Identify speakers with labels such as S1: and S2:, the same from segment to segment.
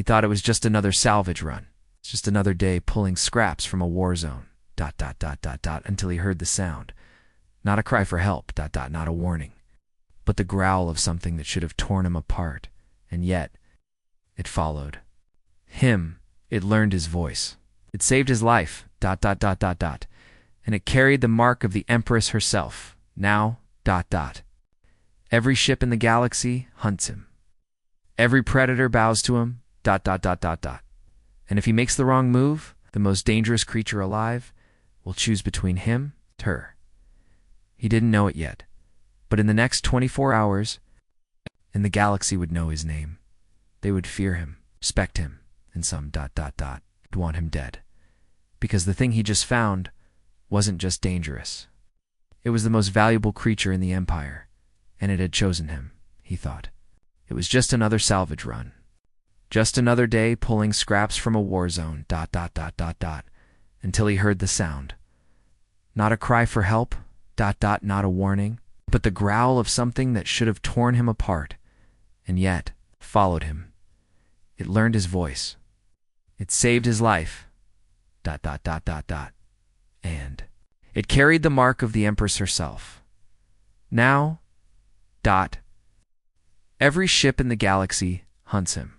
S1: He thought it was just another salvage run. It's just another day pulling scraps from a war zone. ... until he heard the sound. Not a cry for help. ... not a warning. But the growl of something that should have torn him apart. And yet, it followed. Him. It learned his voice. It saved his life. ... And it carried the mark of the Empress herself. Now, ... Every ship in the galaxy hunts him. Every predator bows to him. ... And if he makes the wrong move, the most dangerous creature alive will choose between him and her. He didn't know it yet, but in the next 24 hours, and the galaxy would know his name. They would fear him, respect him, and some ... would want him dead. Because the thing he just found wasn't just dangerous. It was the most valuable creature in the Empire, and it had chosen him, he thought. It was just another salvage run. Just another day pulling scraps from a war zone. ... Until he heard the sound. Not a cry for help. ... not a warning. But the growl of something that should have torn him apart. And yet, followed him. It learned his voice. It saved his life. ... And it carried the mark of the Empress herself. Now, ... Every ship in the galaxy hunts him.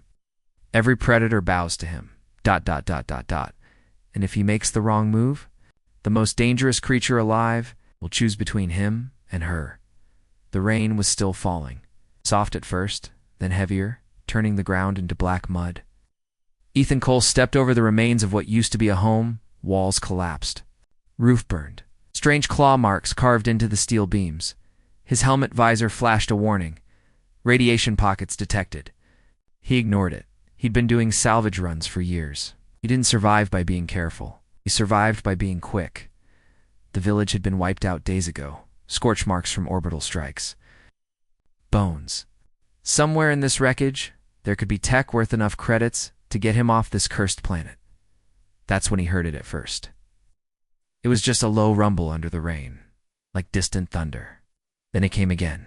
S1: Every predator bows to him. ... And if he makes the wrong move, the most dangerous creature alive will choose between him and her. The rain was still falling. Soft at first, then heavier, turning the ground into black mud. Ethan Cole stepped over the remains of what used to be a home. Walls collapsed. Roof burned. Strange claw marks carved into the steel beams. His helmet visor flashed a warning. Radiation pockets detected. He ignored it. He'd been doing salvage runs for years. He didn't survive by being careful. He survived by being quick. The village had been wiped out days ago. Scorch marks from orbital strikes. Bones. Somewhere in this wreckage, there could be tech worth enough credits to get him off this cursed planet. That's when he heard it at first. It was just a low rumble under the rain, like distant thunder. Then it came again.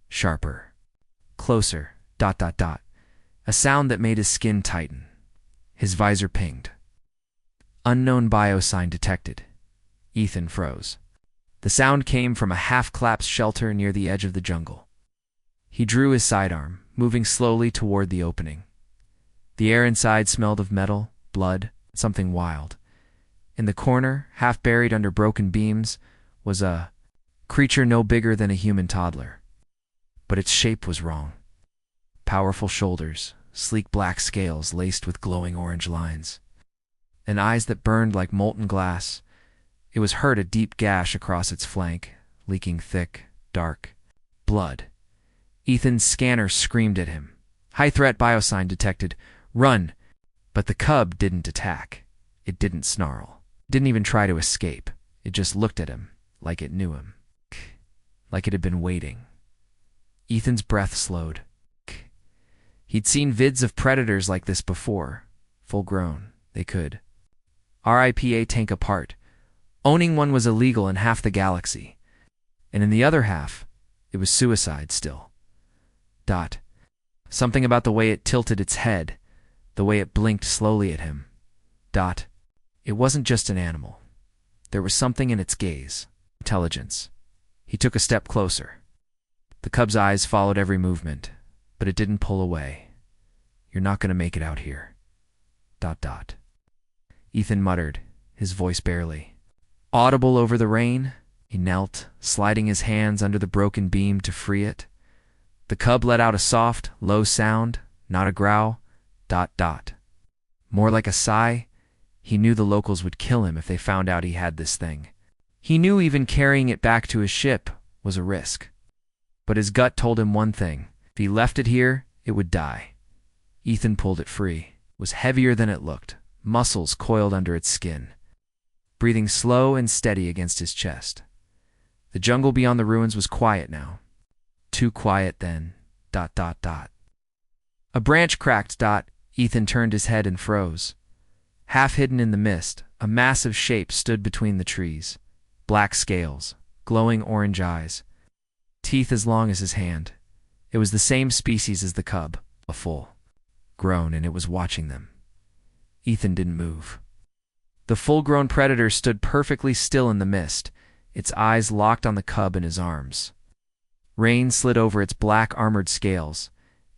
S1: Sharper. Closer. ... A sound that made his skin tighten. His visor pinged. Unknown biosign detected. Ethan froze. The sound came from a half-collapsed shelter near the edge of the jungle. He drew his sidearm, moving slowly toward the opening. The air inside smelled of metal, blood, something wild. In the corner, half buried under broken beams, was a creature no bigger than a human toddler. But its shape was wrong. Powerful shoulders, sleek black scales laced with glowing orange lines, and eyes that burned like molten glass. It was hurt a deep gash across its flank, leaking thick, dark blood. Ethan's scanner screamed at him. High threat biosign detected. Run! But the cub didn't attack. It didn't snarl. It didn't even try to escape. It just looked at him, like it knew him. Like it had been waiting. Ethan's breath slowed. He'd seen vids of predators like this before. Full grown. They could rip a tank apart. Owning one was illegal in half the galaxy. And in the other half, it was suicide still. Something about the way it tilted its head, the way it blinked slowly at him. It wasn't just an animal. There was something in its gaze. Intelligence. He took a step closer. The cub's eyes followed every movement, but it didn't pull away. You're not going to make it out here. ... Ethan muttered, his voice barely audible over the rain. He knelt, sliding his hands under the broken beam to free it. The cub let out a soft, low sound, not a growl. ... More like a sigh. He knew the locals would kill him if they found out he had this thing. He knew even carrying it back to his ship was a risk. But his gut told him one thing. If he left it here, it would die. Ethan pulled it free. It was heavier than it looked, muscles coiled under its skin, breathing slow and steady against his chest. The jungle beyond the ruins was quiet now. Too quiet then. ... A branch cracked. Ethan turned his head and froze. Half hidden in the mist, a massive shape stood between the trees. Black scales, glowing orange eyes, teeth as long as his hand. It was the same species as the cub, a full, grown, and it was watching them. Ethan didn't move. The full-grown predator stood perfectly still in the mist, its eyes locked on the cub in his arms. Rain slid over its black armored scales,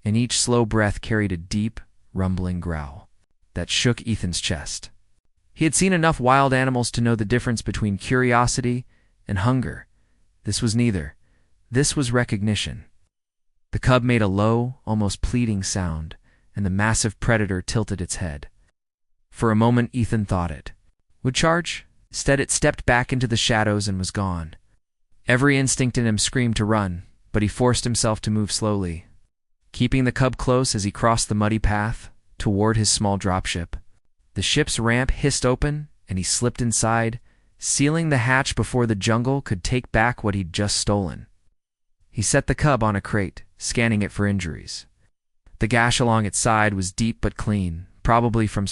S1: and each slow breath carried a deep, rumbling growl that shook Ethan's chest. He had seen enough wild animals to know the difference between curiosity and hunger. This was neither. This was recognition. The cub made a low, almost pleading sound, and the massive predator tilted its head. For a moment Ethan thought it would charge. Instead it stepped back into the shadows and was gone. Every instinct in him screamed to run, but he forced himself to move slowly, keeping the cub close as he crossed the muddy path toward his small dropship. The ship's ramp hissed open, and he slipped inside, sealing the hatch before the jungle could take back what he'd just stolen. He set the cub on a crate, scanning it for injuries. The gash along its side was deep but clean, probably from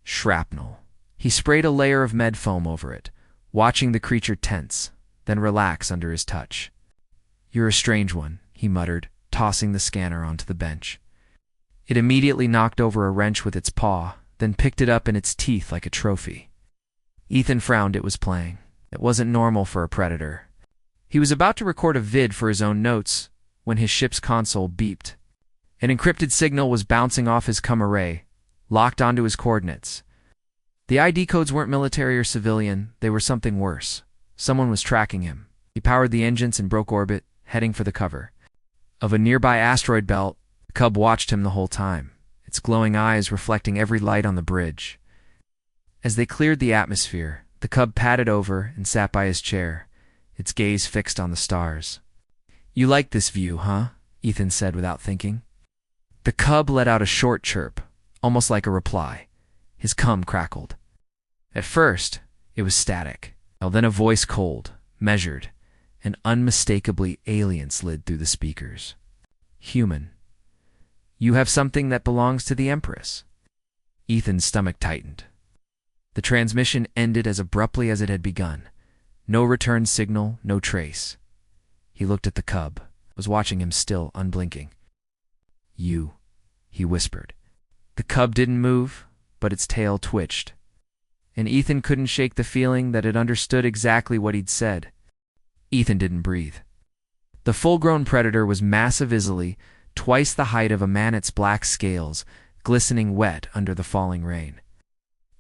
S1: shrapnel. He sprayed a layer of med foam over it, watching the creature tense, then relax under his touch. "You're a strange one," he muttered, tossing the scanner onto the bench. It immediately knocked over a wrench with its paw, then picked it up in its teeth like a trophy. Ethan frowned. It was playing. It wasn't normal for a predator. He was about to record a vid for his own notes when his ship's console beeped. An encrypted signal was bouncing off his comm array, locked onto his coordinates. The ID codes weren't military or civilian, they were something worse. Someone was tracking him. He powered the engines and broke orbit, heading for the cover of a nearby asteroid belt. The cub watched him the whole time, its glowing eyes reflecting every light on the bridge. As they cleared the atmosphere, the cub padded over and sat by his chair, its gaze fixed on the stars. "You like this view, huh?" Ethan said without thinking. The cub let out a short chirp, almost like a reply. His cum crackled. At first, it was static. Then a voice cold, measured, and unmistakably alien slid through the speakers. "Human. You have something that belongs to the Empress." Ethan's stomach tightened. The transmission ended as abruptly as it had begun. No return signal, no trace. He looked at the cub, was watching him still, unblinking. "You," he whispered. The cub didn't move, but its tail twitched. And Ethan couldn't shake the feeling that it understood exactly what he'd said. Ethan didn't breathe. The full-grown predator was massive, easily twice the height of a man, its black scales glistening wet under the falling rain.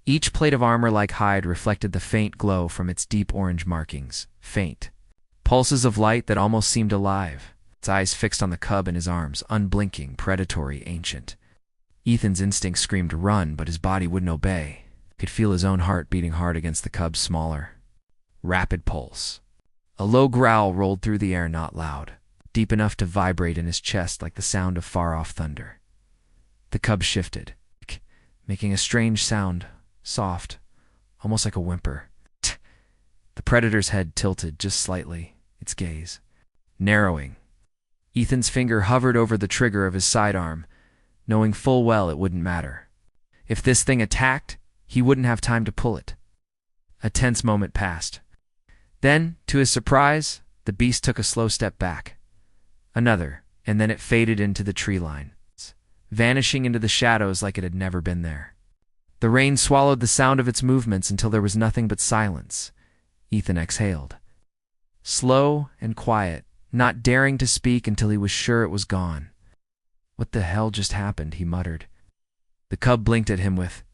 S1: Each plate of armor like hide reflected the faint glow from its deep orange markings, faint pulses of light that almost seemed alive, its eyes fixed on the cub in his arms, unblinking, predatory, ancient. Ethan's instinct screamed run, but his body wouldn't obey. He could feel his own heart beating hard against the cub's smaller, rapid pulse. A low growl rolled through the air, not loud, deep enough to vibrate in his chest like the sound of far-off thunder. The cub shifted, making a strange sound, soft, almost like a whimper. The predator's head tilted just slightly, its gaze narrowing. Ethan's finger hovered over the trigger of his sidearm, knowing full well it wouldn't matter. If this thing attacked, he wouldn't have time to pull it. A tense moment passed. Then, to his surprise, the beast took a slow step back. Another, and then it faded into the tree line, vanishing into the shadows like it had never been there. The rain swallowed the sound of its movements until there was nothing but silence. Ethan exhaled. Slow and quiet, not daring to speak until he was sure it was gone. "What the hell just happened?" he muttered. The cub blinked at him with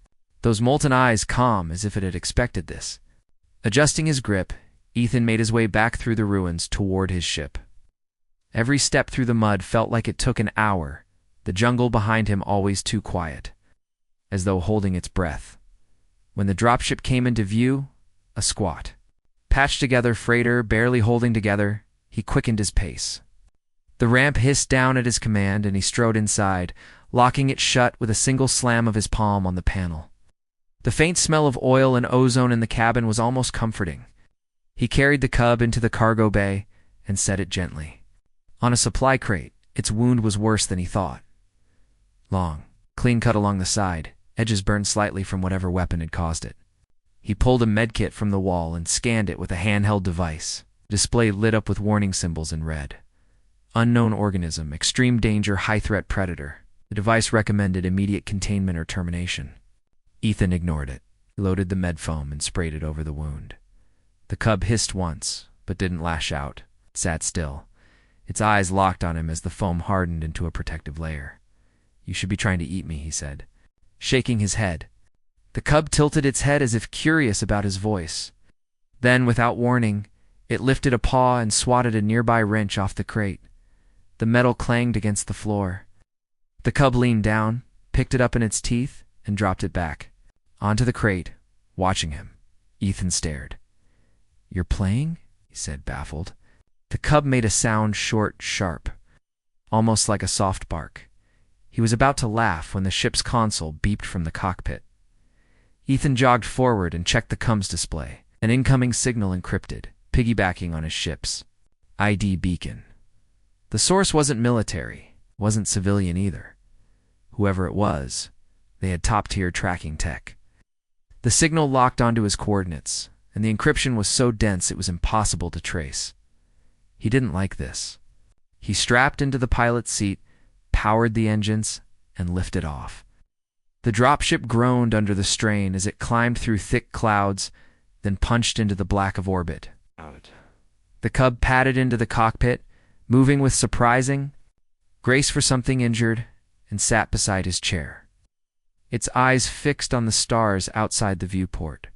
S1: those molten eyes, calm as if it had expected this. Adjusting his grip, Ethan made his way back through the ruins toward his ship. Every step through the mud felt like it took an hour, the jungle behind him always too quiet, as though holding its breath. When the dropship came into view, a squat, patched-together freighter barely holding together, he quickened his pace. The ramp hissed down at his command, and he strode inside, locking it shut with a single slam of his palm on the panel. The faint smell of oil and ozone in the cabin was almost comforting. He carried the cub into the cargo bay and set it gently. On a supply crate, its wound was worse than he thought. Long, clean cut along the side, edges burned slightly from whatever weapon had caused it. He pulled a medkit from the wall and scanned it with a handheld device. Display lit up with warning symbols in red. Unknown organism, extreme danger, high-threat predator. The device recommended immediate containment or termination. Ethan ignored it. He loaded the med foam and sprayed it over the wound. The cub hissed once, but didn't lash out. It sat still. Its eyes locked on him as the foam hardened into a protective layer. "You should be trying to eat me," he said, shaking his head. The cub tilted its head as if curious about his voice. Then, without warning, it lifted a paw and swatted a nearby wrench off the crate. The metal clanged against the floor. The cub leaned down, picked it up in its teeth, and dropped it back. Onto the crate, watching him. Ethan stared. "You're playing?" he said, baffled. The cub made a sound short, sharp, almost like a soft bark. He was about to laugh when the ship's console beeped from the cockpit. Ethan jogged forward and checked the cub's display. An incoming signal encrypted, piggybacking on his ship's ID beacon. The source wasn't military, wasn't civilian either. Whoever it was, they had top-tier tracking tech. The signal locked onto his coordinates, and the encryption was so dense it was impossible to trace. He didn't like this. He strapped into the pilot's seat, powered the engines, and lifted off. The dropship groaned under the strain as it climbed through thick clouds, then punched into the black of orbit. The cub padded into the cockpit, moving with surprising grace for something injured, and sat beside his chair. Its eyes fixed on the stars outside the viewport.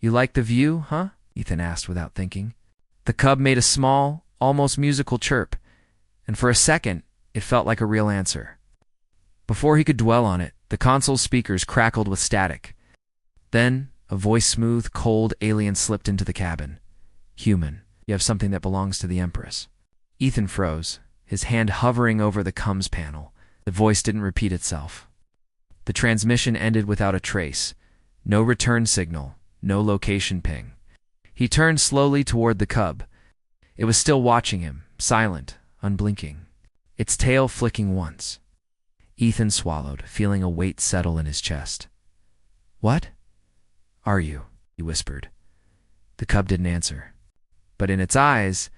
S1: "You like the view, huh?" Ethan asked without thinking. The cub made a small, almost musical chirp, and for a second, it felt like a real answer. Before he could dwell on it, the console's speakers crackled with static. Then, a voice smooth, cold alien slipped into the cabin. "Human, you have something that belongs to the Empress." Ethan froze, his hand hovering over the comms panel. The voice didn't repeat itself. The transmission ended without a trace. No return signal, no location ping. He turned slowly toward the cub. It was still watching him, silent, unblinking, its tail flicking once. Ethan swallowed, feeling a weight settle in his chest. "What are you?" he whispered. The cub didn't answer. But in its eyes,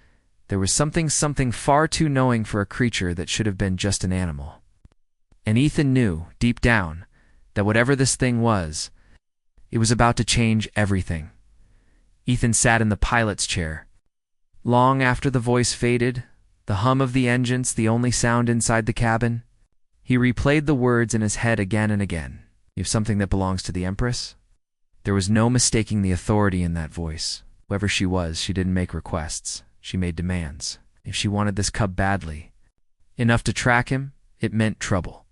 S1: there was something far too knowing for a creature that should have been just an animal. And Ethan knew, deep down, that whatever this thing was, it was about to change everything. Ethan sat in the pilot's chair. Long after the voice faded, the hum of the engines the only sound inside the cabin, he replayed the words in his head again and again. "You have something that belongs to the Empress?" There was no mistaking the authority in that voice. Whoever she was, she didn't make requests. She made demands. If she wanted this cub badly, enough to track him, it meant trouble.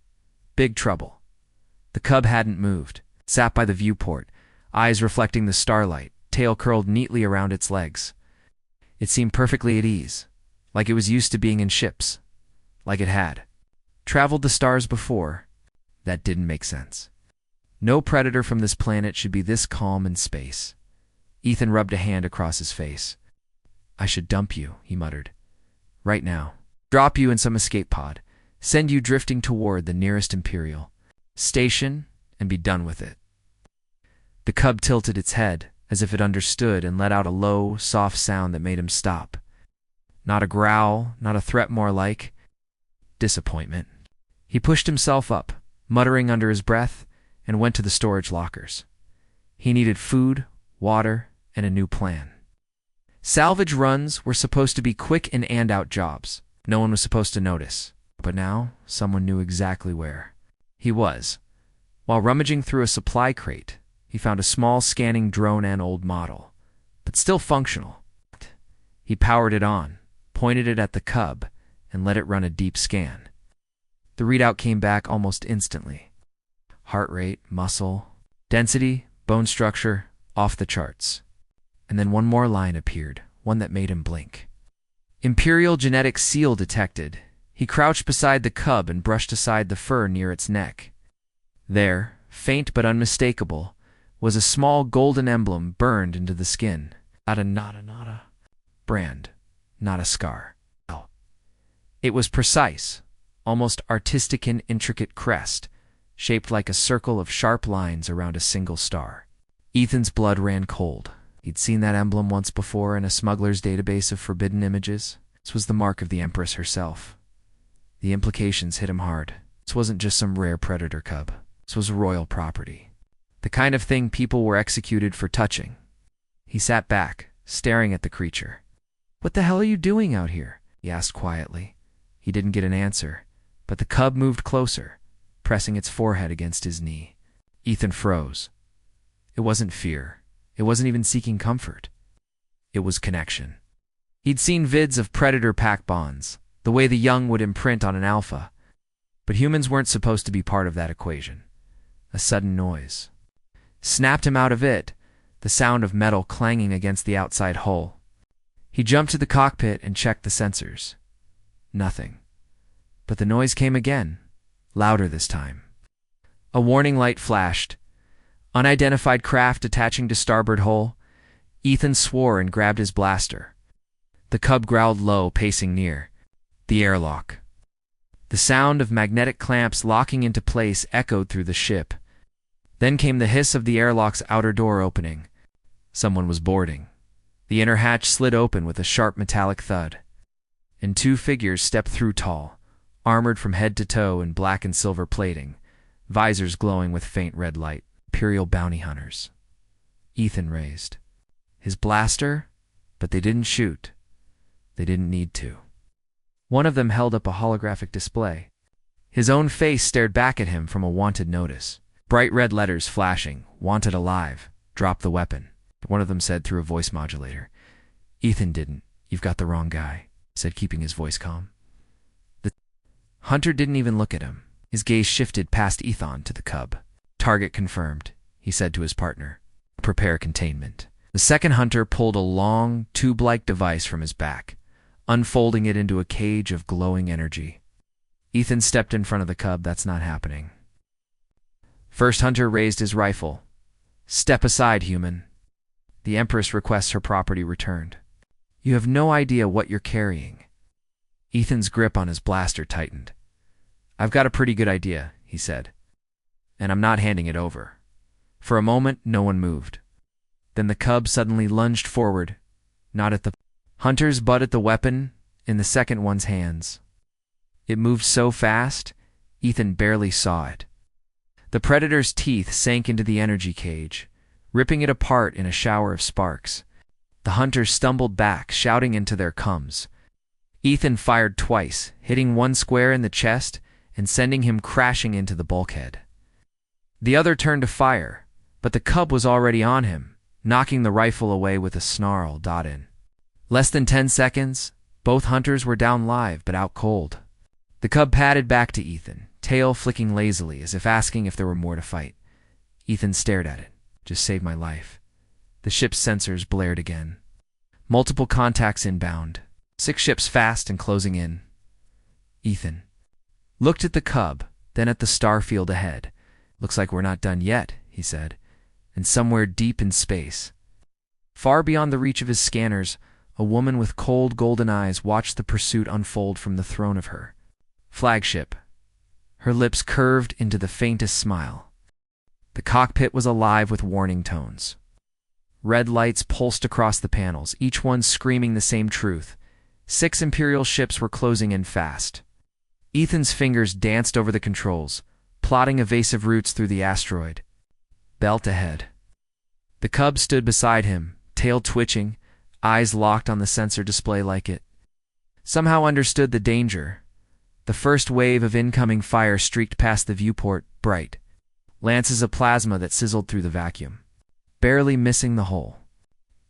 S1: Big trouble. The cub hadn't moved, sat by the viewport, eyes reflecting the starlight, tail curled neatly around its legs. It seemed perfectly at ease, like it was used to being in ships, like it had traveled the stars before. That didn't make sense. No predator from this planet should be this calm in space. Ethan rubbed a hand across his face. "I should dump you," he muttered. "Right now. Drop you in some escape pod. Send you drifting toward the nearest Imperial station and be done with it." The cub tilted its head, as if it understood, and let out a low, soft sound that made him stop. Not a growl, not a threat, more like disappointment. He pushed himself up, muttering under his breath, and went to the storage lockers. He needed food, water, and a new plan. Salvage runs were supposed to be quick in and out jobs. No one was supposed to notice. But now, someone knew exactly where he was. While rummaging through a supply crate, he found a small scanning drone, an old model, but still functional. He powered it on, pointed it at the cub, and let it run a deep scan. The readout came back almost instantly. Heart rate, muscle, density, bone structure, off the charts. And then one more line appeared, one that made him blink. Imperial genetic seal detected. He crouched beside the cub and brushed aside the fur near its neck. There, faint but unmistakable, was a small golden emblem burned into the skin. Nada. Brand, not a scar. It was precise, almost artistic in intricate crest, shaped like a circle of sharp lines around a single star. Ethan's blood ran cold. He'd seen that emblem once before in a smuggler's database of forbidden images. This was the mark of the Empress herself. The implications hit him hard. This wasn't just some rare predator cub. This was royal property. The kind of thing people were executed for touching. He sat back, staring at the creature. "What the hell are you doing out here?" he asked quietly. He didn't get an answer, but the cub moved closer, pressing its forehead against his knee. Ethan froze. It wasn't fear. It wasn't even seeking comfort. It was connection. He'd seen vids of predator pack bonds, the way the young would imprint on an alpha. But humans weren't supposed to be part of that equation. A sudden noise snapped him out of it, the sound of metal clanging against the outside hull. He jumped to the cockpit and checked the sensors. Nothing. But the noise came again, louder this time. A warning light flashed. Unidentified craft attaching to starboard hull. Ethan swore and grabbed his blaster. The cub growled low, pacing near. The airlock. The sound of magnetic clamps locking into place echoed through the ship. Then came the hiss of the airlock's outer door opening. Someone was boarding. The inner hatch slid open with a sharp metallic thud. And two figures stepped through tall, armored from head to toe in black and silver plating, visors glowing with faint red light. Imperial bounty hunters. Ethan raised his blaster, but they didn't shoot. They didn't need to. One of them held up a holographic display. His own face stared back at him from a wanted notice. Bright red letters flashing, "Wanted alive, drop the weapon." One of them said through a voice modulator. "Ethan didn't. You've got the wrong guy," said, keeping his voice calm. The hunter didn't even look at him. His gaze shifted past Ethan to the cub. "Target confirmed," he said to his partner. "Prepare containment." The second hunter pulled a long, tube-like device from his back, unfolding it into a cage of glowing energy. Ethan stepped in front of the cub. "That's not happening." First hunter raised his rifle. "Step aside, human. The Empress requests her property returned. You have no idea what you're carrying." Ethan's grip on his blaster tightened. "I've got a pretty good idea," he said. "And I'm not handing it over." For a moment, no one moved. Then the cub suddenly lunged forward, not at the hunters, but at the weapon in the second one's hands. It moved so fast, Ethan barely saw it. The predator's teeth sank into the energy cage, ripping it apart in a shower of sparks. The hunters stumbled back, shouting into their cums. Ethan fired twice, hitting one square in the chest and sending him crashing into the bulkhead. The other turned to fire, but the cub was already on him, knocking the rifle away with a snarl. In less than 10 seconds, both hunters were down live but out cold. The cub padded back to Ethan, tail flicking lazily as if asking if there were more to fight. Ethan stared at it. "Just save my life." The ship's sensors blared again. Multiple contacts inbound. 6 ships fast and closing in. Ethan looked at the cub, then at the star field ahead. "Looks like we're not done yet," he said. And somewhere deep in space, far beyond the reach of his scanners, a woman with cold golden eyes watched the pursuit unfold from the throne of her flagship. Her lips curved into the faintest smile. The cockpit was alive with warning tones. Red lights pulsed across the panels, each one screaming the same truth. 6 Imperial ships were closing in fast. Ethan's fingers danced over the controls, plotting evasive routes through the asteroid. Belt ahead. The cub stood beside him, tail twitching, eyes locked on the sensor display like it somehow understood the danger. The first wave of incoming fire streaked past the viewport, bright lances of plasma that sizzled through the vacuum, barely missing the hull.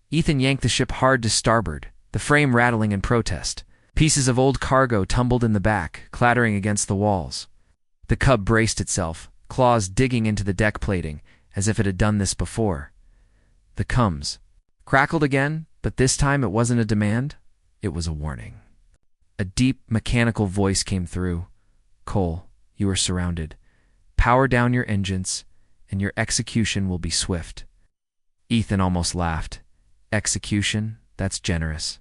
S1: Ethan yanked the ship hard to starboard, the frame rattling in protest. Pieces of old cargo tumbled in the back, clattering against the walls. The cub braced itself, claws digging into the deck plating, as if it had done this before. The cums crackled again, but this time it wasn't a demand, it was a warning. A deep, mechanical voice came through. "Cole, you are surrounded. Power down your engines, and your execution will be swift." Ethan almost laughed. "Execution? That's generous."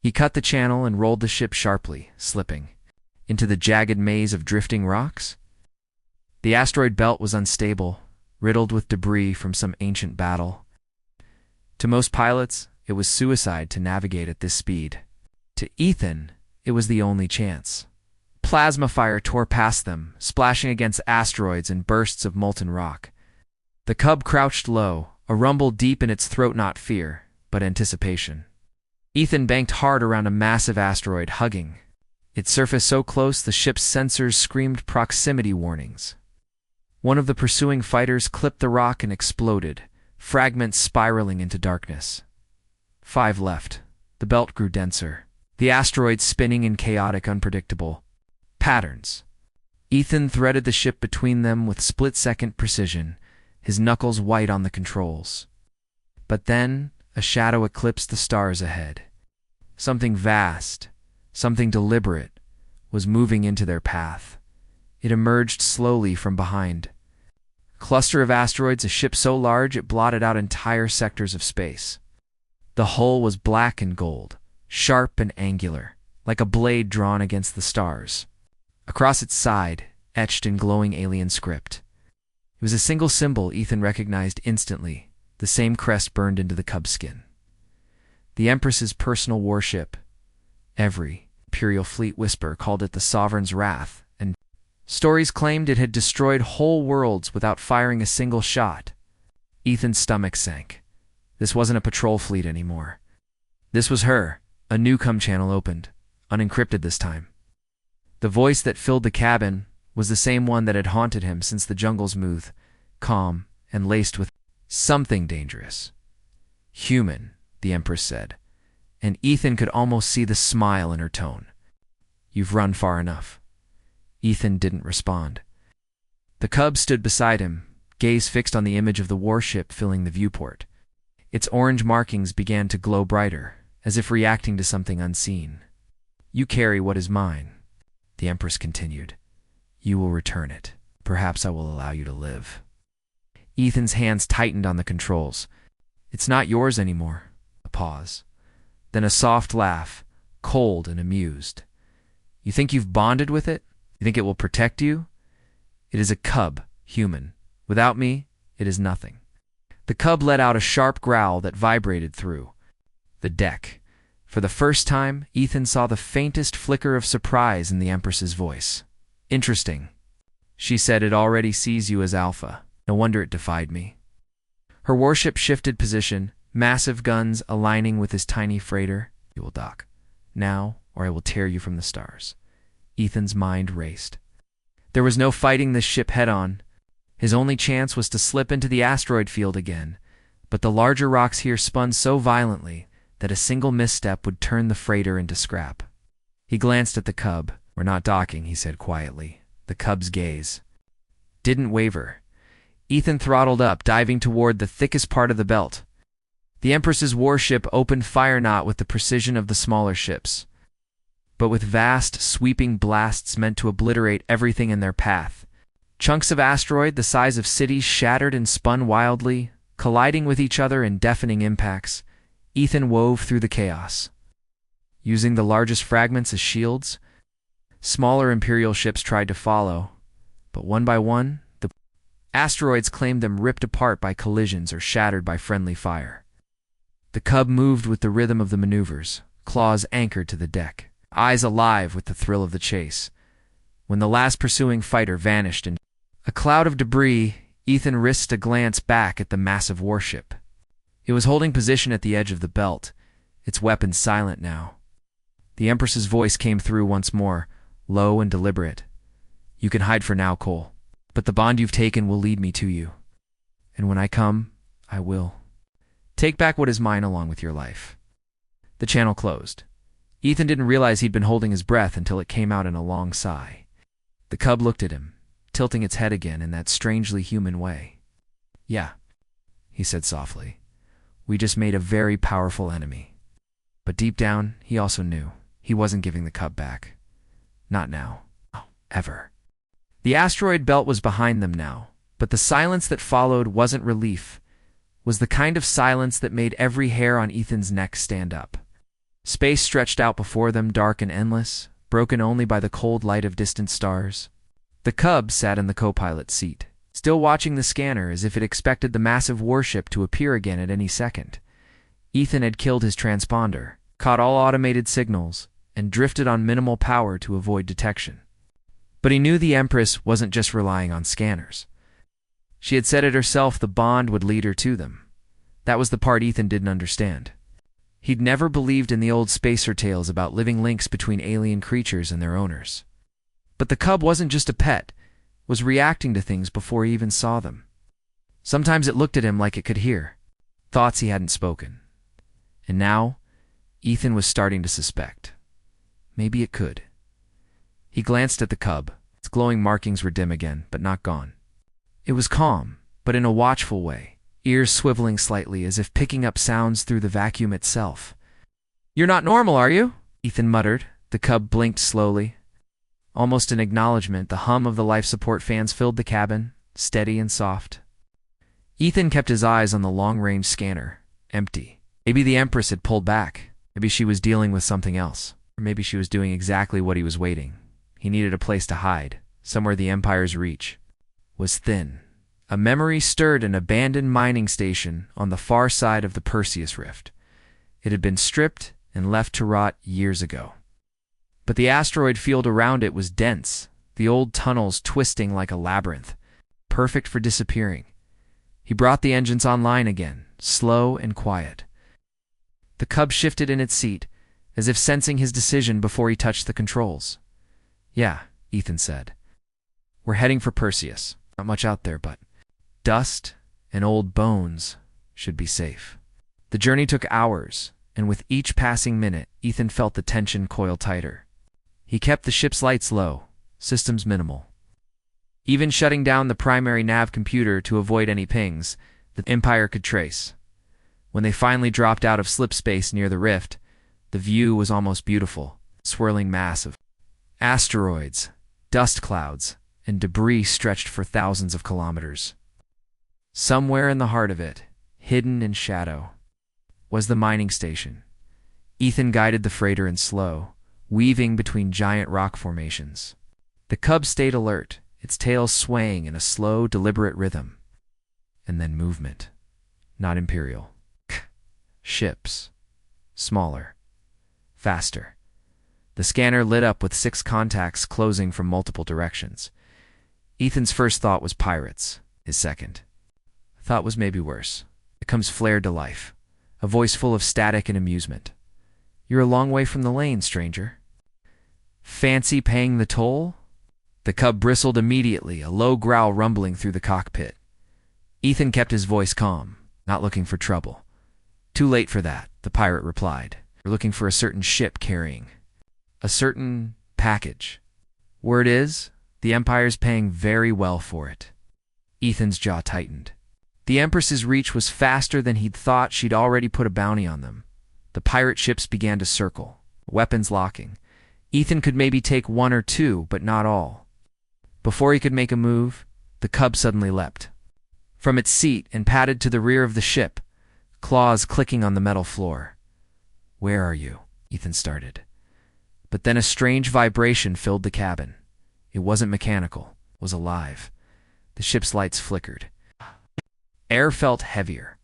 S1: He cut the channel and rolled the ship sharply, slipping into the jagged maze of drifting rocks. The asteroid belt was unstable, riddled with debris from some ancient battle. To most pilots, it was suicide to navigate at this speed. To Ethan, it was the only chance. Plasma fire tore past them, splashing against asteroids and bursts of molten rock. The cub crouched low, a rumble deep in its throat, not fear, but anticipation. Ethan banked hard around a massive asteroid, hugging its surface so close the ship's sensors screamed proximity warnings. One of the pursuing fighters clipped the rock and exploded, fragments spiraling into darkness. 5 left. The belt grew denser, the asteroid spinning in chaotic, unpredictable patterns. Ethan threaded the ship between them with split-second precision, his knuckles white on the controls. But then, a shadow eclipsed the stars ahead. Something vast, something deliberate, was moving into their path. It emerged slowly from behind. A cluster of asteroids, a ship so large it blotted out entire sectors of space. The hull was black and gold, sharp and angular, like a blade drawn against the stars. Across its side, etched in glowing alien script. It was a single symbol Ethan recognized instantly, the same crest burned into the cub's skin. The Empress's personal warship. Every Imperial fleet whisper called it the Sovereign's Wrath, and stories claimed it had destroyed whole worlds without firing a single shot. Ethan's stomach sank. This wasn't a patrol fleet anymore. This was her. A new com channel opened, unencrypted this time. The voice that filled the cabin was the same one that had haunted him since the jungle, smooth, calm, and laced with something dangerous. Human, the Empress said, and Ethan could almost see the smile in her tone. You've run far enough. Ethan didn't respond. The cub stood beside him, gaze fixed on the image of the warship filling the viewport. Its orange markings began to glow brighter, as if reacting to something unseen. You carry what is mine, the Empress continued. You will return it. Perhaps I will allow you to live. Ethan's hands tightened on the controls. It's not yours anymore. A pause. Then a soft laugh, cold and amused. You think you've bonded with it? You think it will protect you? It is a cub, human. Without me, it is nothing. The cub let out a sharp growl that vibrated through the deck. For the first time, Ethan saw the faintest flicker of surprise in the Empress's voice. Interesting. She said, it already sees you as alpha. No wonder it defied me. Her warship shifted position, massive guns aligning with his tiny freighter. You will dock. Now, or I will tear you from the stars. Ethan's mind raced. There was no fighting this ship head-on. His only chance was to slip into the asteroid field again, but the larger rocks here spun so violently that a single misstep would turn the freighter into scrap. He glanced at the cub. We're not docking, he said quietly. The cub's gaze didn't waver. Ethan throttled up, diving toward the thickest part of the belt. The Empress's warship opened fire not with the precision of the smaller ships, but with vast, sweeping blasts meant to obliterate everything in their path. Chunks of asteroid the size of cities shattered and spun wildly, colliding with each other in deafening impacts. Ethan wove through the chaos, using the largest fragments as shields. Smaller Imperial ships tried to follow, but one by one, the asteroids claimed them, ripped apart by collisions or shattered by friendly fire. The cub moved with the rhythm of the maneuvers, claws anchored to the deck, eyes alive with the thrill of the chase. When the last pursuing fighter vanished in a cloud of debris, Ethan risked a glance back at the massive warship. It was holding position at the edge of the belt, its weapons silent now. The Empress's voice came through once more, low and deliberate. You can hide for now, Cole, but the bond you've taken will lead me to you. And when I come, I will. Take back what is mine along with your life. The channel closed. Ethan didn't realize he'd been holding his breath until it came out in a long sigh. The cub looked at him, tilting its head again in that strangely human way. Yeah, he said softly. We just made a very powerful enemy. But deep down, he also knew he wasn't giving the cub back. Not now. Oh, ever. The asteroid belt was behind them now, but the silence that followed wasn't relief. Was the kind of silence that made every hair on Ethan's neck stand up. Space stretched out before them, dark and endless, broken only by the cold light of distant stars. The cub sat in the co-pilot's seat, still watching the scanner as if it expected the massive warship to appear again at any second. Ethan had killed his transponder, caught all automated signals, and drifted on minimal power to avoid detection. But he knew the Empress wasn't just relying on scanners. She had said it herself, the bond would lead her to them. That was the part Ethan didn't understand. He'd never believed in the old spacer tales about living links between alien creatures and their owners. But the cub wasn't just a pet, it was reacting to things before he even saw them. Sometimes it looked at him like it could hear thoughts he hadn't spoken. And now, Ethan was starting to suspect. Maybe it could. He glanced at the cub. Its glowing markings were dim again, but not gone. It was calm, but in a watchful way, ears swiveling slightly as if picking up sounds through the vacuum itself. "You're not normal, are you?" Ethan muttered. The cub blinked slowly. Almost in acknowledgement, the hum of the life support fans filled the cabin, steady and soft. Ethan kept his eyes on the long-range scanner, empty. Maybe the Empress had pulled back. Maybe she was dealing with something else. Or maybe she was doing exactly what he was waiting. He needed a place to hide, somewhere the Empire's reach was thin. A memory stirred an abandoned mining station on the far side of the Perseus Rift. It had been stripped and left to rot years ago. But the asteroid field around it was dense, the old tunnels twisting like a labyrinth, perfect for disappearing. He brought the engines online again, slow and quiet. The cub shifted in its seat, as if sensing his decision before he touched the controls. "Yeah," Ethan said. "We're heading for Perseus. Not much out there, but dust and old bones should be safe." The journey took hours, and with each passing minute, Ethan felt the tension coil tighter. He kept the ship's lights low, systems minimal. Even shutting down the primary nav computer to avoid any pings the Empire could trace. When they finally dropped out of slip space near the rift, the view was almost beautiful, swirling mass of asteroids, dust clouds, and debris stretched for thousands of kilometers. Somewhere in the heart of it, hidden in shadow, was the mining station. Ethan guided the freighter in slow, weaving between giant rock formations. The cub stayed alert, its tail swaying in a slow, deliberate rhythm. And then movement. Not imperial. Ships. Smaller. Faster. The scanner lit up with 6 contacts closing from multiple directions. Ethan's first thought was pirates. His second thought was maybe worse. It comes flared to life, a voice full of static and amusement. "You're a long way from the lane, stranger." "Fancy paying the toll?" The cub bristled immediately, a low growl rumbling through the cockpit. Ethan kept his voice calm, not looking for trouble. "Too late for that," the pirate replied. "We're looking for a certain ship carrying a certain package. Word is, the Empire's paying very well for it." Ethan's jaw tightened. The Empress's reach was faster than he'd thought. She'd already put a bounty on them. The pirate ships began to circle, weapons locking. Ethan could maybe take 1 or 2, but not all. Before he could make a move, the cub suddenly leapt from its seat and padded to the rear of the ship, claws clicking on the metal floor. "Where are you?" Ethan started. But then a strange vibration filled the cabin. It wasn't mechanical, it was alive. The ship's lights flickered. Air felt heavier.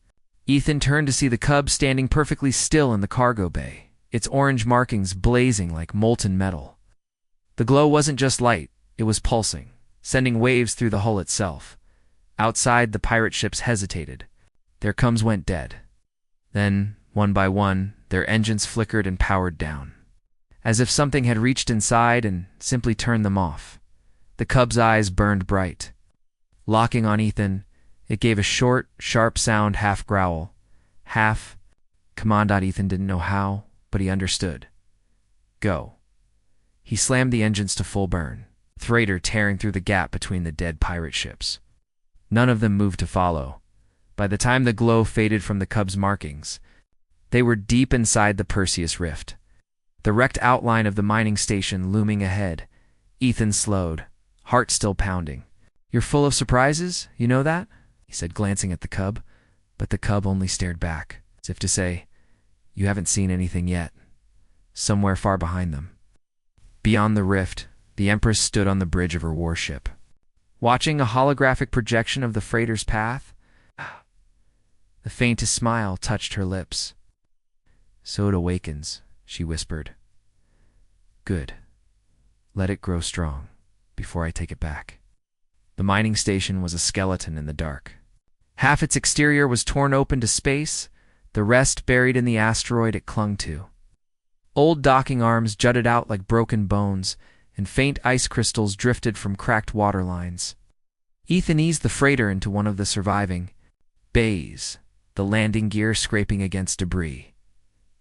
S1: Ethan turned to see the cub standing perfectly still in the cargo bay, its orange markings blazing like molten metal. The glow wasn't just light, it was pulsing, sending waves through the hull itself. Outside, the pirate ships hesitated. Their coms went dead. Then, one by one, their engines flickered and powered down, as if something had reached inside and simply turned them off. The cub's eyes burned bright. Locking on Ethan, it gave a short, sharp sound, half growl, half command. Ethan didn't know how, but he understood. "Go." He slammed the engines to full burn, the freighter tearing through the gap between the dead pirate ships. None of them moved to follow. By the time the glow faded from the cub's markings, they were deep inside the Perseus Rift, the wrecked outline of the mining station looming ahead. Ethan slowed, heart still pounding. "You're full of surprises, you know that?" he said, glancing at the cub. But the cub only stared back, as if to say, "You haven't seen anything yet." Somewhere far behind them, beyond the rift, the Empress stood on the bridge of her warship, watching a holographic projection of the freighter's path. The faintest smile touched her lips. "So it awakens," she whispered. "Good. Let it grow strong. before I take it back." The mining station was a skeleton in the dark. Half its exterior was torn open to space, the rest buried in the asteroid it clung to. Old docking arms jutted out like broken bones, and faint ice crystals drifted from cracked water lines. Ethan eased the freighter into one of the surviving bays, the landing gear scraping against debris.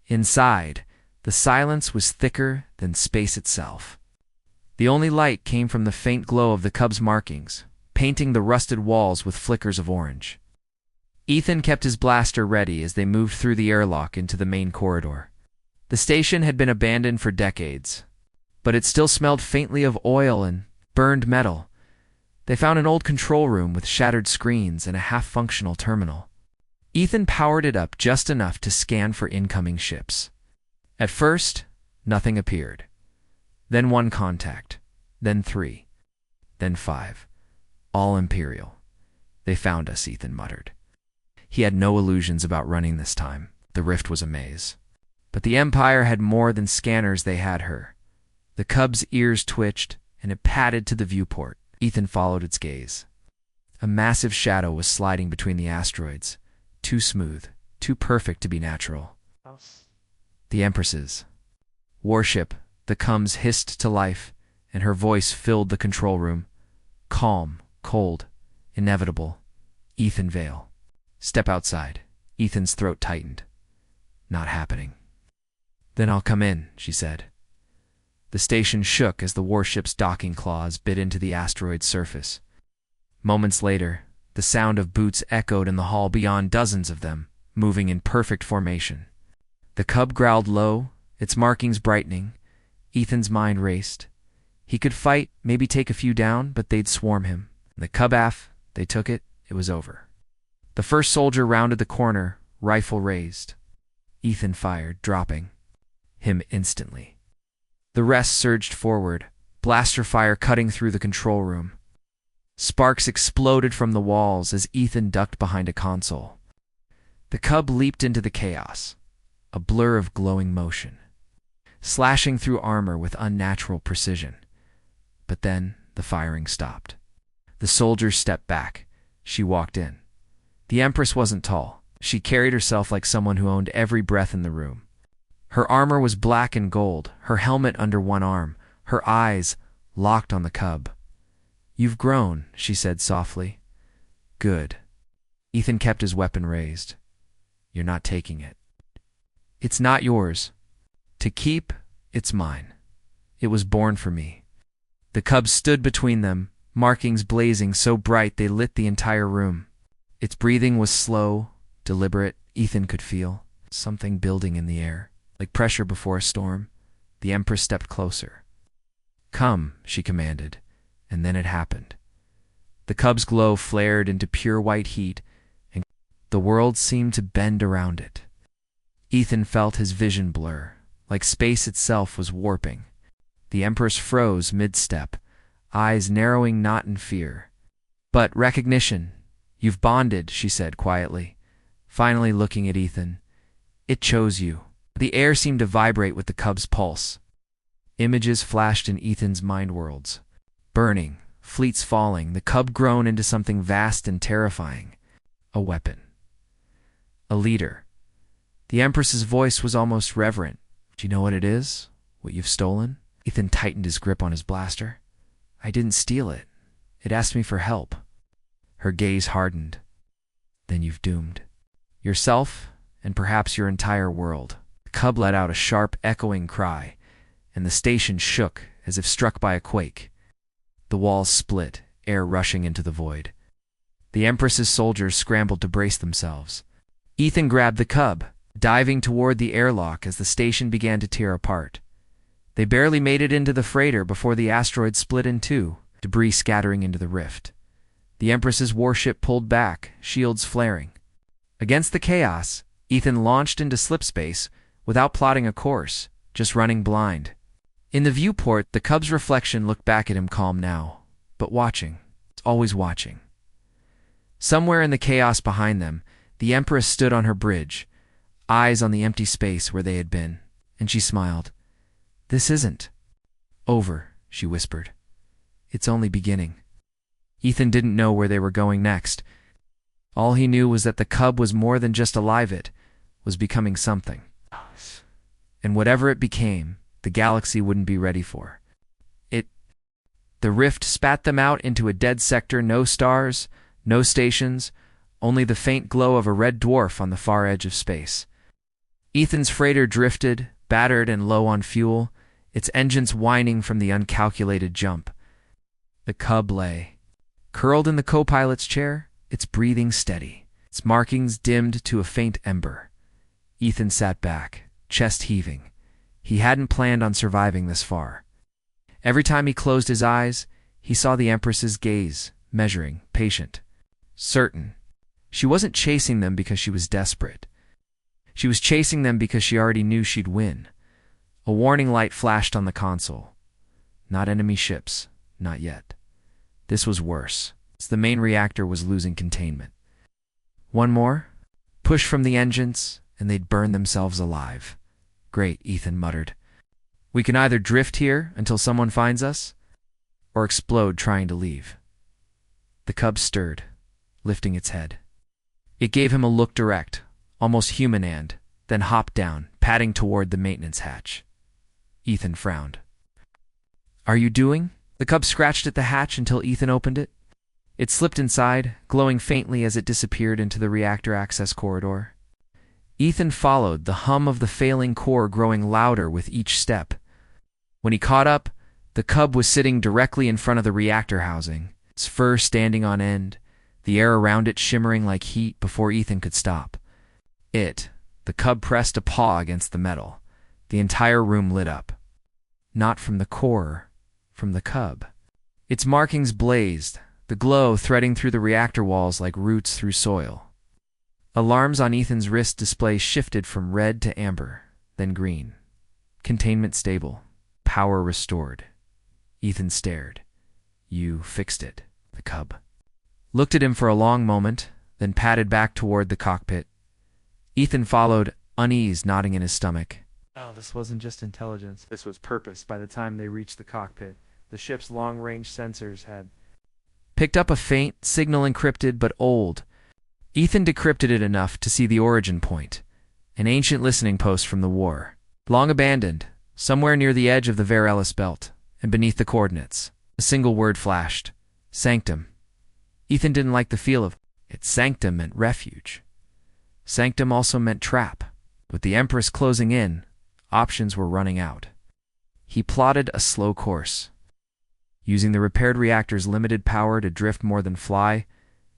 S1: Inside, the silence was thicker than space itself. The only light came from the faint glow of the Cub's markings, painting the rusted walls with flickers of orange. Ethan kept his blaster ready as they moved through the airlock into the main corridor. The station had been abandoned for decades, but it still smelled faintly of oil and burned metal. They found an old control room with shattered screens and a half-functional terminal. Ethan powered it up just enough to scan for incoming ships. At first, nothing appeared. Then one contact, then 3, then 5. All Imperial. "They found us," Ethan muttered. He had no illusions about running this time. The rift was a maze. But the Empire had more than scanners, they had her. The Cub's ears twitched, and it padded to the viewport. Ethan followed its gaze. A massive shadow was sliding between the asteroids, too smooth, too perfect to be natural. The Empress's warship, the Cums, hissed to life, and her voice filled the control room. Calm, cold, inevitable. "Ethan Vale. Step outside." Ethan's throat tightened. "Not happening." "Then I'll come in," she said. The station shook as the warship's docking claws bit into the asteroid's surface. Moments later, the sound of boots echoed in the hall beyond, dozens of them, moving in perfect formation. The Cub growled low, its markings brightening. Ethan's mind raced. He could fight, maybe take a few down, but they'd swarm him. The Cub they took it, it was over. The first soldier rounded the corner, rifle raised. Ethan fired, dropping him instantly. The rest surged forward, blaster fire cutting through the control room. Sparks exploded from the walls as Ethan ducked behind a console. The Cub leaped into the chaos, a blur of glowing motion, slashing through armor with unnatural precision. But then the firing stopped. The soldiers stepped back. She walked in. The Empress wasn't tall. She carried herself like someone who owned every breath in the room. Her armor was black and gold, her helmet under one arm, her eyes locked on the Cub. "You've grown," she said softly. "Good." Ethan kept his weapon raised. "You're not taking it." "It's not yours. To keep, it's mine. It was born for me." The Cub stood between them, markings blazing so bright they lit the entire room. Its breathing was slow, deliberate. Ethan could feel something building in the air, like pressure before a storm. The Empress stepped closer. "Come," she commanded, and then it happened. The Cub's glow flared into pure white heat, and the world seemed to bend around it. Ethan felt his vision blur, like space itself was warping. The Empress froze mid-step, eyes narrowing not in fear, but recognition. "You've bonded," she said quietly, finally looking at Ethan. "It chose you." The air seemed to vibrate with the Cub's pulse. Images flashed in Ethan's mind worlds. Burning, fleets falling, the Cub grown into something vast and terrifying. A weapon. A leader. The Empress's voice was almost reverent. "Do you know what it is? What you've stolen?" Ethan tightened his grip on his blaster. "I didn't steal it. It asked me for help." Her gaze hardened. "Then you've doomed yourself and perhaps your entire world." The Cub let out a sharp, echoing cry, and the station shook as if struck by a quake. The walls split, air rushing into the void. The Empress's soldiers scrambled to brace themselves. Ethan grabbed the Cub, diving toward the airlock as the station began to tear apart. They barely made it into the freighter before the asteroid split in two, debris scattering into the rift. The Empress's warship pulled back, shields flaring. Against the chaos, Ethan launched into slipspace without plotting a course, just running blind. In the viewport, the Cub's reflection looked back at him, calm now, but watching. It's always watching. Somewhere in the chaos behind them, the Empress stood on her bridge, eyes on the empty space where they had been, and she smiled. "This isn't over," she whispered. it's only beginning. Ethan didn't know where they were going next. All he knew was that the cub was more than just alive, it was becoming something. And whatever it became, the galaxy wouldn't be ready for. The rift spat them out into a dead sector, no stars, no stations, only the faint glow of a red dwarf on the far edge of space. Ethan's freighter drifted, battered and low on fuel, its engines whining from the uncalculated jump. The cub lay, curled in the co-pilot's chair, its breathing steady, its markings dimmed to a faint ember. Ethan sat back, chest heaving. He hadn't planned on surviving this far. Every time he closed his eyes, he saw the Empress's gaze, measuring, patient, certain. She wasn't chasing them because she was desperate. She was chasing them because she already knew she'd win. A warning light flashed on the console. Not enemy ships, not yet. This was worse. The main reactor was losing containment. One more? Push from the engines, and they'd burn themselves alive. Great, Ethan muttered. We can either drift here until someone finds us, or explode trying to leave. The cub stirred, lifting its head. It gave him a look direct, almost human, and then hopped down, padding toward the maintenance hatch. Ethan frowned. Are you doing? The cub scratched at the hatch until Ethan opened it. It slipped inside, glowing faintly as it disappeared into the reactor access corridor. Ethan followed, the hum of the failing core growing louder with each step. When he caught up, the cub was sitting directly in front of the reactor housing, its fur standing on end, the air around it shimmering like heat before Ethan could stop. The cub pressed a paw against the metal. The entire room lit up. Not from the core, from the cub. Its markings blazed, the glow threading through the reactor walls like roots through soil. Alarms on Ethan's wrist display shifted from red to amber, then green. Containment stable. Power restored. Ethan stared. You fixed it, the cub. Looked at him for a long moment, then padded back toward the cockpit. Ethan followed, unease knotting in his stomach. Oh, this wasn't just intelligence. This was purpose. By the time they reached the cockpit, the ship's long-range sensors had picked up a faint signal, encrypted but old. Ethan decrypted it enough to see the origin point, an ancient listening post from the war, long abandoned, somewhere near the edge of the Varellus belt, and beneath the coordinates, a single word flashed: Sanctum. Ethan didn't like the feel of it. Sanctum meant refuge. Sanctum also meant trap. With the Empress closing in, options were running out. He plotted a slow course. Using the repaired reactor's limited power to drift more than fly,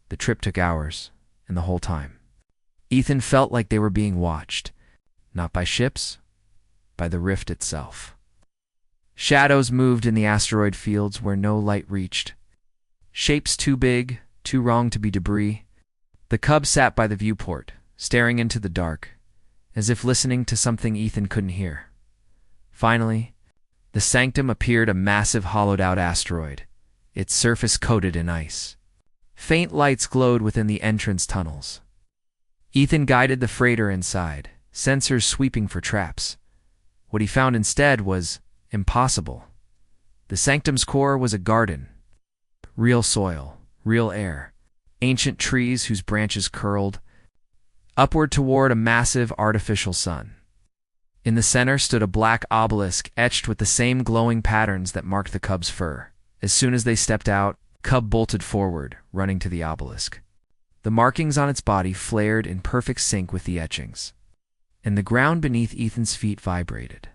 S1: the trip took hours, and the whole time Ethan felt like they were being watched, not by ships, by the rift itself. Shadows moved in the asteroid fields where no light reached. Shapes too big, too wrong to be debris. The cub sat by the viewport, staring into the dark, as if listening to something Ethan couldn't hear. Finally, the Sanctum appeared, a massive hollowed-out asteroid, its surface coated in ice. Faint lights glowed within the entrance tunnels. Ethan guided the freighter inside, sensors sweeping for traps. What he found instead was impossible. The Sanctum's core was a garden. Real soil, real air, ancient trees whose branches curled upward toward a massive artificial sun. In the center stood a black obelisk etched with the same glowing patterns that marked the cub's fur. As soon as they stepped out, Cub bolted forward, running to the obelisk. The markings on its body flared in perfect sync with the etchings, and the ground beneath Ethan's feet vibrated.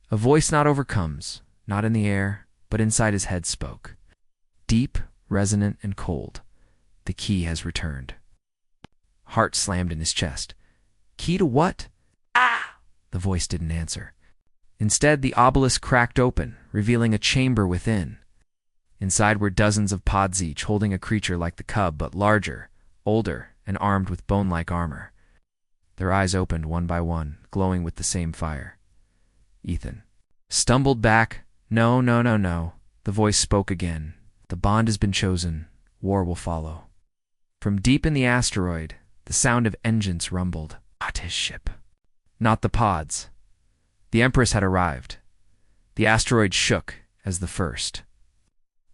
S1: A voice not overcomes, not in the air, but inside his head spoke. Deep, resonant, and cold. The key has returned. Heart slammed in his chest. Key to what? Ah! The voice didn't answer. Instead, the obelisk cracked open, revealing a chamber within. Inside were dozens of pods, each holding a creature like the cub, but larger, older, and armed with bone-like armor. Their eyes opened one by one, glowing with the same fire. Ethan stumbled back. No, no, no, no. The voice spoke again. The bond has been chosen. War will follow. From deep in the asteroid, the sound of engines rumbled. Not his ship. Not the pods. The Empress had arrived. The asteroid shook as the first.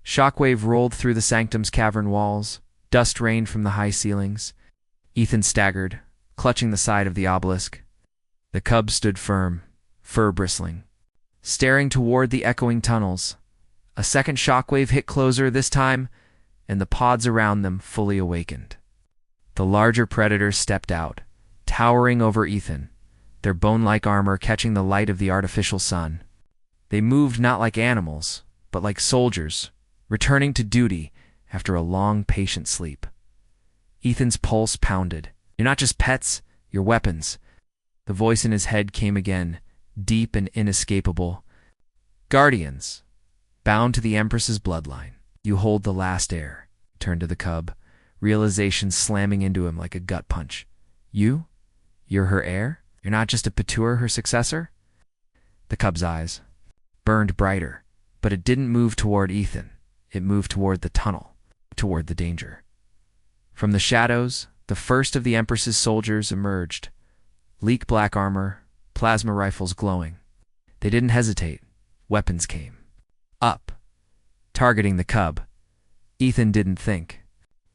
S1: Shockwave rolled through the sanctum's cavern walls. Dust rained from the high ceilings. Ethan staggered, clutching the side of the obelisk. The cub stood firm, fur bristling, staring toward the echoing tunnels. A second shockwave hit closer this time, and the pods around them fully awakened. The larger predators stepped out, towering over Ethan, their bone-like armor catching the light of the artificial sun. They moved not like animals, but like soldiers, returning to duty after a long, patient sleep. Ethan's pulse pounded. You're not just pets, you're weapons. The voice in his head came again, deep and inescapable. Guardians, bound to the Empress's bloodline. You hold the last heir. Turned to the cub, realization slamming into him like a gut punch. You're her heir? You're not just a Patur, her successor? The cub's eyes burned brighter, but it didn't move toward Ethan. It moved toward the tunnel, toward the danger. From the shadows, the first of the Empress's soldiers emerged. Leak black armor, plasma rifles glowing. They didn't hesitate. Weapons came. Up, targeting the cub. Ethan didn't think.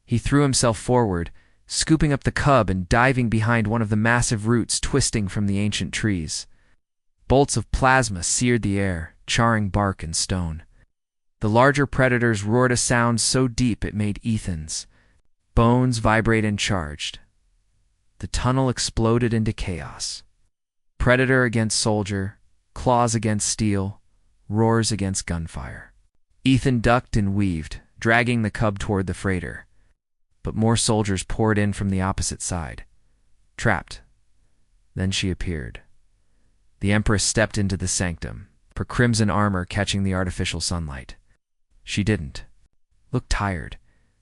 S1: He threw himself forward, scooping up the cub and diving behind one of the massive roots twisting from the ancient trees. Bolts of plasma seared the air, charring bark and stone. The larger predators roared a sound so deep it made Ethan's bones vibrate and charged. The tunnel exploded into chaos. Predator against soldier, claws against steel, roars against gunfire. Ethan ducked and weaved, dragging the cub toward the freighter. But more soldiers poured in from the opposite side. Trapped. Then she appeared. The Empress stepped into the sanctum, her crimson armor catching the artificial sunlight. She didn't look tired.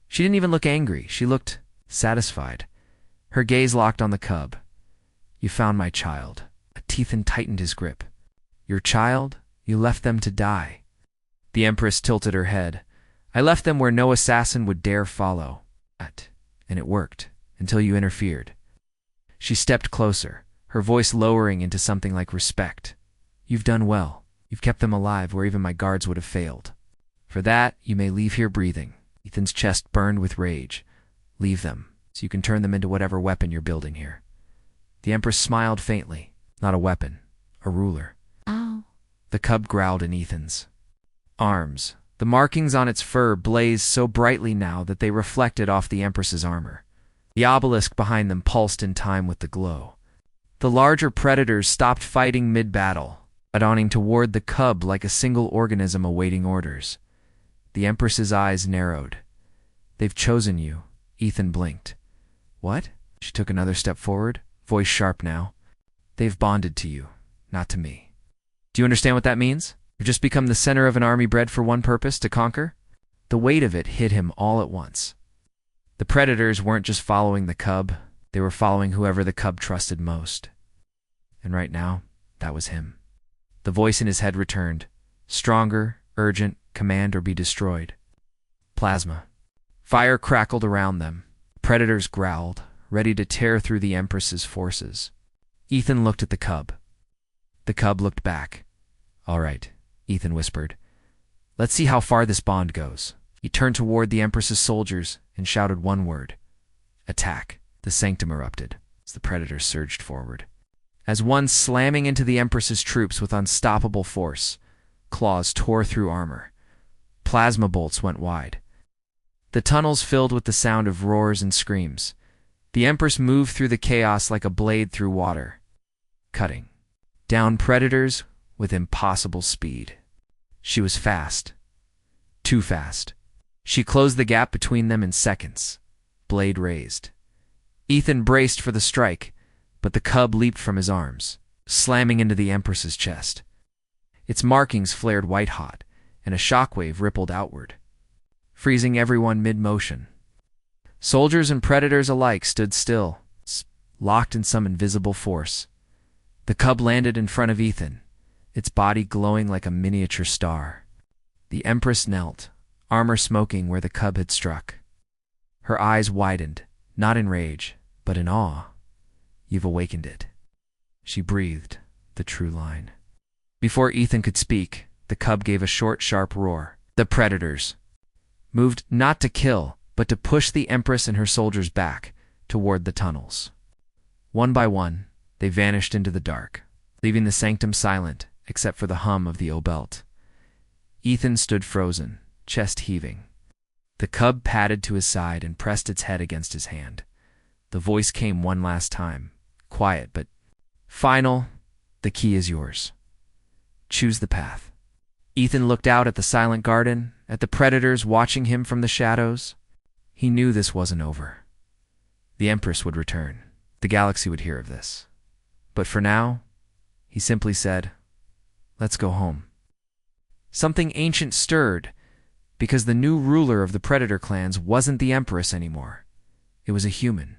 S1: She didn't even look angry. She looked satisfied. Her gaze locked on the cub. You found my child. Ethan tightened his grip. Your child? You left them to die. The Empress tilted her head. I left them where no assassin would dare follow. And it worked, until you interfered. She stepped closer, her voice lowering into something like respect. You've done well. You've kept them alive where even my guards would have failed. For that, you may leave here breathing. Ethan's chest burned with rage. Leave them, so you can turn them into whatever weapon you're building here. The Empress smiled faintly. Not a weapon, a ruler.
S2: Ow.
S1: The cub growled in Ethan's arms. The markings on its fur blazed so brightly now that they reflected off the Empress's armor. The obelisk behind them pulsed in time with the glow. The larger predators stopped fighting mid-battle, adawning toward the cub like a single organism awaiting orders. The Empress's eyes narrowed. They've chosen you. Ethan blinked. What? She took another step forward, voice sharp now. They've bonded to you, not to me. Do you understand what that means? You've just become the center of an army bred for one purpose, to conquer? The weight of it hit him all at once. The predators weren't just following the cub, they were following whoever the cub trusted most. And right now, that was him. The voice in his head returned. Stronger, urgent, command or be destroyed. Plasma. Fire crackled around them. Predators growled, ready to tear through the Empress's forces. Ethan looked at the cub. The cub looked back. All right, Ethan whispered. Let's see how far this bond goes. He turned toward the Empress's soldiers and shouted one word. Attack. The sanctum erupted as the predators surged forward. As one slamming into the Empress's troops with unstoppable force, claws tore through armor. Plasma bolts went wide. The tunnels filled with the sound of roars and screams. The Empress moved through the chaos like a blade through water, cutting down predators with impossible speed. She was fast. Too fast. She closed the gap between them in seconds, blade raised. Ethan braced for the strike, but the cub leaped from his arms, slamming into the Empress's chest. Its markings flared white-hot, and a shockwave rippled outward, freezing everyone mid-motion. Soldiers and predators alike stood still, locked in some invisible force. The cub landed in front of Ethan, its body glowing like a miniature star. The Empress knelt, armor smoking where the cub had struck. Her eyes widened, not in rage, but in awe. You've awakened it. She breathed, the true line. Before Ethan could speak, the cub gave a short, sharp roar. The predators, moved not to kill, but to push the Empress and her soldiers back toward the tunnels. One by one, they vanished into the dark, leaving the sanctum silent except for the hum of the O-belt. Ethan stood frozen, chest heaving. The cub padded to his side and pressed its head against his hand. The voice came one last time, quiet but final. The key is yours. Choose the path. Ethan looked out at the silent garden, at the predators watching him from the shadows. He knew this wasn't over. The Empress would return. The galaxy would hear of this. But for now, he simply said, "Let's go home." Something ancient stirred, because the new ruler of the predator clans wasn't the Empress anymore. It was a human.